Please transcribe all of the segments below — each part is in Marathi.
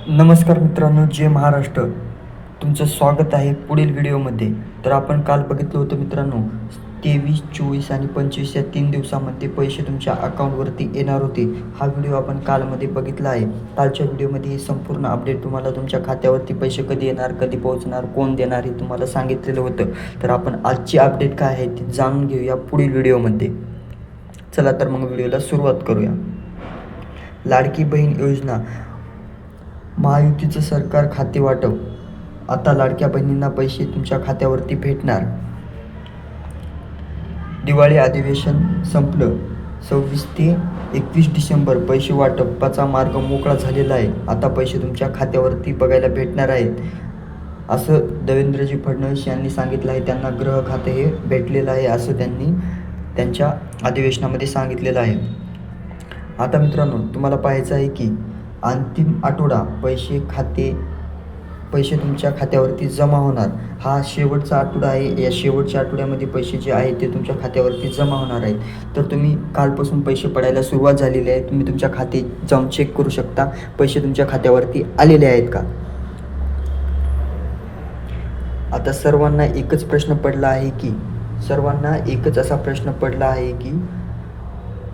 नमस्कार मित्रांनो, जय महाराष्ट्र. तुमचं स्वागत आहे पुढील व्हिडिओमध्ये. तर आपण काल बघितलं होतं मित्रांनो, 23, 24 आणि 25 या 3 दिवसामध्ये पैसे तुमच्या अकाउंटवरती येणार होते. हा व्हिडिओ आपण कालमध्ये बघितला आहे. कालच्या व्हिडिओमध्ये हे संपूर्ण अपडेट तुम्हाला तुमच्या खात्यावरती पैसे कधी येणार, कधी पोहोचणार, कोण देणार हे तुम्हाला सांगितलेलं होतं. तर आपण आजची अपडेट काय आहे ते जाणून घेऊया पुढील व्हिडिओमध्ये. चला तर मग व्हिडिओला सुरुवात करूया. लाडकी बहीण योजना, महायुतीचं सरकार खाते वाटप. आता लाडक्या बहिणींना पैसे तुमच्या खात्यावरती भेटणार. दिवाळी अधिवेशन संपलं. 26 ते 31 डिसेंबर पैसे वाटपाचा मार्ग मोकळा झालेला आहे. आता पैसे तुमच्या खात्यावरती बघायला भेटणार आहेत, असं देवेंद्रजी फडणवीस यांनी सांगितलं आहे. त्यांना गृह खाते हे भेटलेलं आहे असं त्यांनी त्यांच्या अधिवेशनामध्ये सांगितलेलं आहे. आता मित्रांनो, तुम्हाला पाहायचं आहे की अंतिम आठवडा पैसे तुमच्या खात्यावरती जमा होणार. हा शेवटचा आठवडा आहे. या शेवटच्या आठवड्यामध्ये पैसे जे आहेत ते तुमच्या खात्यावरती जमा होणार आहेत. तर तुम्ही कालपासून पैसे पडायला सुरुवात झालेली आहे. तुम्ही तुमच्या खाते जाऊन चेक करू शकता पैसे तुमच्या खात्यावरती आलेले आहेत का. आता सर्वांना एकच असा प्रश्न पडला आहे की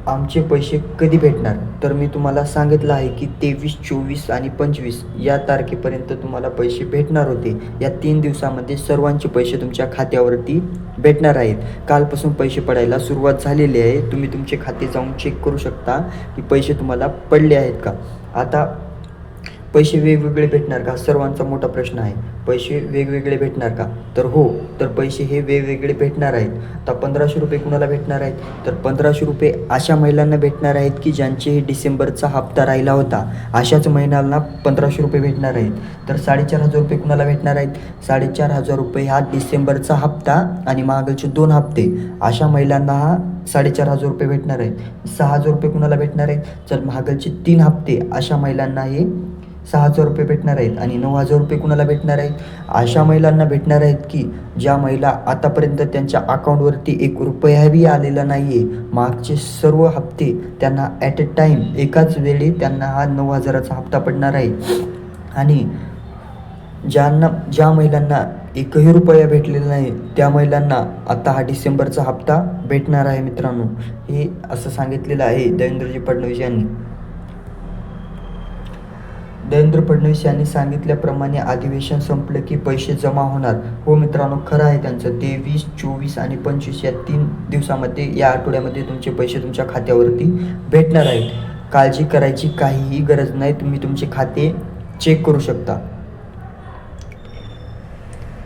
आमचे पैसे कधी भेटणार. तर मी तुम्हाला सांगितलं आहे की 23, 24 आणि 25 या तारखेपर्यंत तुम्हाला पैसे भेटणार होते. या 3 दिवसामध्ये सर्वांचे पैसे तुमच्या खात्यावरती भेटणार आहेत. कालपासून पैसे पडायला सुरुवात झालेली आहे. तुम्ही तुमचे खाते जाऊन चेक करू शकता की पैसे तुम्हाला पडले आहेत का. आता पैसे वेगवेगळे भेटणार का, सर्वांचा मोठा प्रश्न आहे. पैसे वेगवेगळे भेटणार का, तर हो, तर पैसे हे वेगवेगळे भेटणार आहेत. आता 1500 रुपये कुणाला भेटणार आहेत, तर 1500 रुपये अशा महिलांना भेटणार आहेत की ज्यांचे डिसेंबरचा हप्ता राहिला होता. अशाच महिलांना 1500 रुपये भेटणार आहेत. तर 4500 रुपये कुणाला भेटणार आहेत, 4500 रुपये हा डिसेंबरचा हप्ता आणि मागचे 2 हप्ते अशा महिलांना हा 4500 रुपये भेटणार आहेत. 6000 रुपये कुणाला भेटणार आहेत, तर मागचे 3 हप्ते अशा महिलांना हे 6000 रुपये भेटणार आहेत. आणि 9000 रुपये कुणाला भेटणार आहेत, अशा महिलांना भेटणार आहेत की ज्या महिला आतापर्यंत त्यांच्या अकाउंटवरती 1 रुपयाही आलेला नाही आहे. मागचे सर्व हप्ते त्यांना ॲट अ टाईम एकाच वेळी त्यांना हा 9000चा हप्ता पडणार आहे. आणि ज्या महिलांना 1ही रुपया भेटलेला नाही त्या महिलांना आता हा डिसेंबरचा हप्ता भेटणार आहे. मित्रांनो, हे असं सांगितलेलं आहे देवेंद्रजी फडणवीस यांनी. देवेंद्र फडणवीस यांनी सांगितल्याप्रमाणे अधिवेशन संपलं की पैसे जमा होणार. हो मित्रांनो, खरं आहे त्यांचं. 23, 24 आणि 25 या 3 दिवसामध्ये, या आठवड्यामध्ये तुमचे पैसे तुमच्या खात्यावरती भेटणार आहेत. काळजी करायची काहीही गरज नाही. तुम्ही तुमचे खाते चेक करू शकता.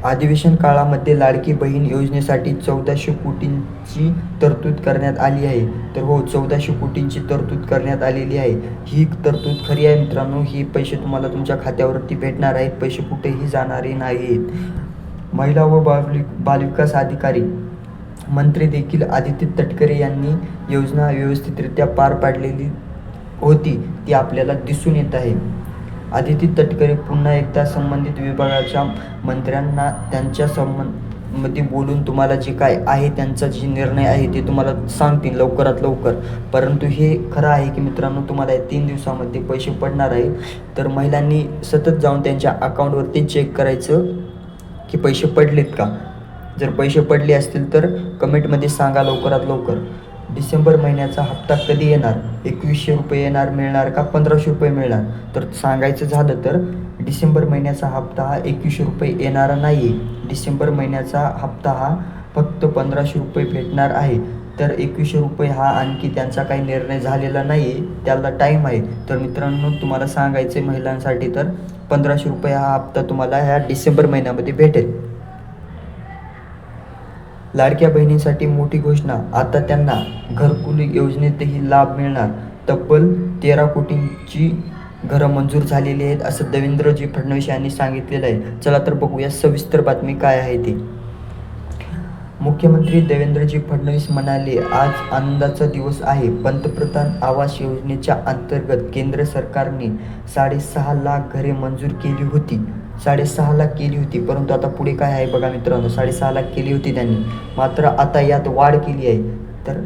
अधिवेशन काळामध्ये लाडकी बहीण योजनेसाठी 1400 कोटींची तरतूद करण्यात आली आहे. तर हो, 1400 कोटींची तरतूद करण्यात आलेली आहे. ही तरतूद खरी आहे मित्रांनो. ही पैसे तुम्हाला तुमच्या खात्यावरती भेटणार आहेत. पैसे कुठेही जाणारे नाहीत. महिला व बालविकास अधिकारी मंत्री देखील आदित्य तटकरे यांनी योजना व्यवस्थितरित्या पार पाडलेली होती ती आपल्याला दिसून येत आहे. आदित्य तटकरे पुन्हा एकदा संबंधित विभागाच्या मंत्र्यांना त्यांच्या मध्ये बोलून तुम्हाला जे काय आहे त्यांचा जे निर्णय आहे ते तुम्हाला सांगतील लवकरात लवकर. परंतु हे खरं आहे की मित्रांनो, तुम्हाला या 3 दिवसामध्ये पैसे पडणार आहे. तर महिलांनी सतत जाऊन त्यांच्या अकाउंटवरती चेक करायचं की पैसे पडलेत का. जर पैसे पडले असतील तर कमेंटमध्ये सांगा लवकरात लवकर. डिसेंबर महिन्याचा हप्ता कधी येणार, 2100 रुपये मिळणार का 1500 रुपये मिळणार. तर सांगायचं झालं तर डिसेंबर महिन्याचा हप्ता हा 2100 रुपये येणारा नाही आहे. डिसेंबर महिन्याचा हप्ता हा फक्त 1500 रुपये भेटणार आहे. तर 2100 रुपये हा आणखी त्यांचा काही निर्णय झालेला नाही आहे, त्याला टाईम आहे. तर मित्रांनो, तुम्हाला सांगायचं आहे महिलांसाठी, तर 1500 रुपये हा हप्ता तुम्हाला ह्या डिसेंबर महिन्यामध्ये भेटेल. लाडक्या बहिणींसाठी मोठी घोषणा, आता त्यांना घरकुल योजनेतही लाभ मिळणार. तब्बल 13 कोटींची घरं मंजूर झालेली आहेत असं देवेंद्रजी फडणवीस यांनी सांगितलेलं आहे. चला तर बघूया सविस्तर बातमी काय आहे ते. मुख्यमंत्री देवेंद्रजी फडणवीस म्हणाले, आज आनंदाचा दिवस आहे. पंतप्रधान आवास योजनेच्या अंतर्गत केंद्र सरकारने 6.5 लाख घरे मंजूर केली होती. 6.5 लाख केली होती, परंतु आता पुढे काय आहे बघा मित्रांनो. 6.5 लाख केली होती त्यांनी, मात्र आता यात वाढ केली आहे. तर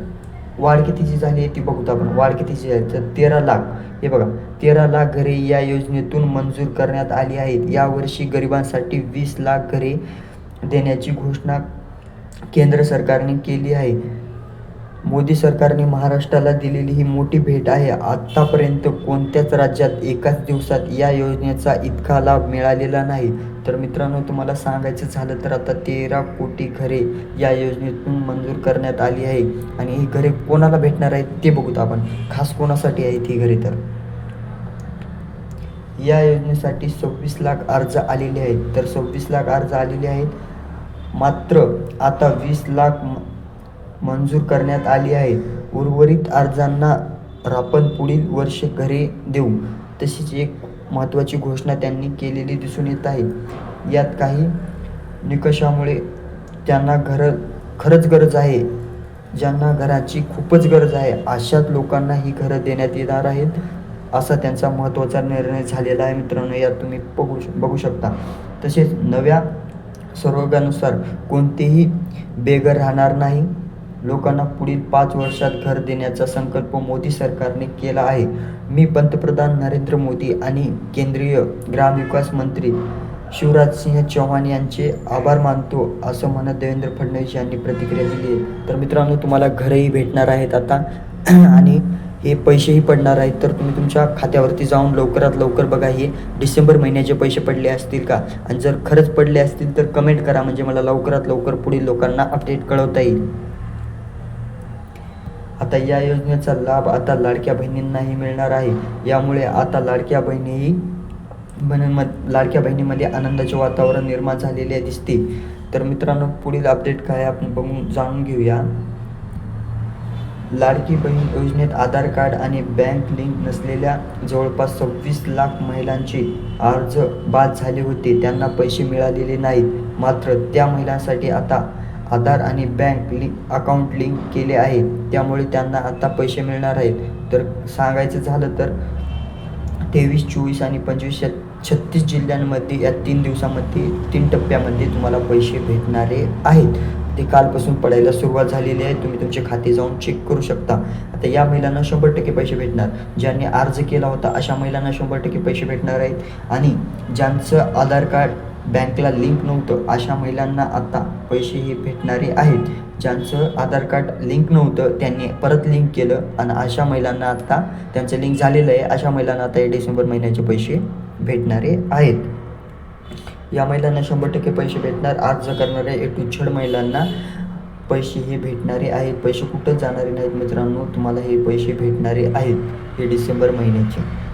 वाढ कितीची झाली आहे ती बघूत आपण. वाढ कितीची आहे तर 13 लाख. हे बघा, 13 लाख घरे या योजनेतून मंजूर करण्यात आली आहेत. यावर्षी गरिबांसाठी 20 लाख घरे देण्याची घोषणा केंद्र सरकारने केली आहे. मोदी सरकारने महाराष्ट्राला दिलेली ही मोठी भेट आहे. आतापर्यंत कोणत्याच राज्यात एकाच दिवसात या योजनेचा इतका लाभ मिळालेला नाही. तर मित्रांनो, तुम्हाला सांगायचं झालं तर आता 13 कोटी घरे या योजनेतून मंजूर करण्यात आली आहे. आणि ही घरे कोणाला भेटणार आहेत ते बघूत आपण. खास कोणासाठी आहेत ही घरे? तर या योजनेसाठी 26 लाख अर्ज आलेले आहेत. तर 26 लाख अर्ज आलेले आहेत. मात्र आता 20 लाख मंजूर करण्यात आली आहे. उर्वरित अर्जांना आपण पुढील वर्षी घरे देऊ, तशीच एक महत्त्वाची घोषणा त्यांनी केलेली दिसून येत आहे. यात काही निकषामुळे त्यांना खरंच गरज आहे, ज्यांना घराची खूपच गरज आहे, अशाच लोकांना ही घरं देण्यात येणार आहेत, असा त्यांचा महत्त्वाचा निर्णय झालेला आहे. मित्रांनो, यात तुम्ही बघू शकता. तसेच नव्या सर्वेक्षणानुसार कोणतेही बेघर राहणार नाही. लोकांना पुढील 5 वर्षात घर देण्याचा संकल्प मोदी सरकारने केला आहे. मी पंतप्रधान नरेंद्र मोदी आणि केंद्रीय ग्रामविकास मंत्री शिवराजसिंह चौहान यांचे आभार मानतो, असं म्हणत देवेंद्र फडणवीस यांनी प्रतिक्रिया दिली आहे. तर मित्रांनो, तुम्हाला घरही भेटणार आहेत आता आणि हे पैसेही पडणार आहेत. तर तुम्ही तुमच्या खात्यावरती जाऊन लवकरात लवकर बघा हे डिसेंबर महिन्याचे पैसे पडले असतील का, आणि जर खरंच पडले असतील तर कमेंट करा, म्हणजे मला लवकरात लवकर पुढील लोकांना अपडेट कळवता येईल. आता या योजनेचा लाभ आता लाडक्या बहिणींनाही मिळणार आहे. यामुळे आता लाडक्या बहिणीमध्ये आनंदाचे वातावरण निर्माण झालेले दिसते. तर मित्रांनो, पुढील अपडेट काय आपण जाणून घेऊया. लाडकी बहीण योजनेत आधार कार्ड आणि बँक लिंक नसलेल्या जवळपास 26 लाख महिलांचे अर्ज बाद झाले होते. त्यांना पैसे मिळालेले नाहीत. मात्र त्या महिलांसाठी आता आधार आणि बँक अकाउंट लिंक केले आहे, त्यामुळे त्यांना आता पैसे मिळणार आहेत. तर सांगायचं झालं तर 23, 24 आणि 25 या 36 जिल्ह्यांमध्ये या 3 दिवसामध्ये 3 टप्प्यामध्ये तुम्हाला पैसे भेटणारे आहेत. ते कालपासून पडायला सुरुवात झालेली आहे. तुम्ही तुमचे खाते जाऊन चेक करू शकता. आता या महिलांना 100% पैसे भेटणार. ज्यांनी अर्ज केला होता अशा महिलांना 100% पैसे भेटणार आहेत. आणि ज्यांचं आधार कार्ड बँकला लिंक नव्हतं अशा महिलांना आता पैसेही भेटणारे आहेत. ज्यांचं आधार कार्ड लिंक नव्हतं त्यांनी परत लिंक केलं आणि अशा महिलांना आता त्यांचं लिंक झालेलं आहे. अशा महिलांना आता हे डिसेंबर महिन्याचे पैसे भेटणारे आहेत. या महिलांना 100% पैसे भेटणार. अर्ज करणाऱ्या A to Z महिलांना पैसे हे भेटणारे आहेत. पैसे कुठंच जाणारे नाहीत मित्रांनो, तुम्हाला हे पैसे भेटणारे आहेत. हे डिसेंबर महिन्याचे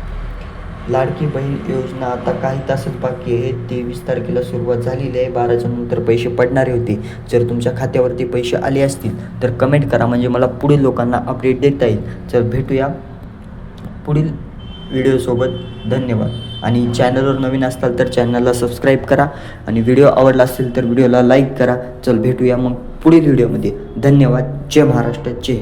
लाडकी बहीण योजना आता काही तासच बाकी आहे. 23 तारखेला सुरुवात झालेली आहे. 12च्या नंतर पैसे पडणारे होते. जर तुमच्या खात्यावरती पैसे आले असतील तर कमेंट करा, म्हणजे मला पुढील लोकांना अपडेट देता येईल. चल भेटूया पुढील व्हिडिओसोबत. धन्यवाद. आणि चॅनलवर नवीन असाल तर चॅनलला सबस्क्राईब करा आणि व्हिडिओ आवडला असेल तर व्हिडिओला लाईक करा. चल भेटूया मग पुढील व्हिडिओमध्ये. धन्यवाद. जय महाराष्ट्र. जय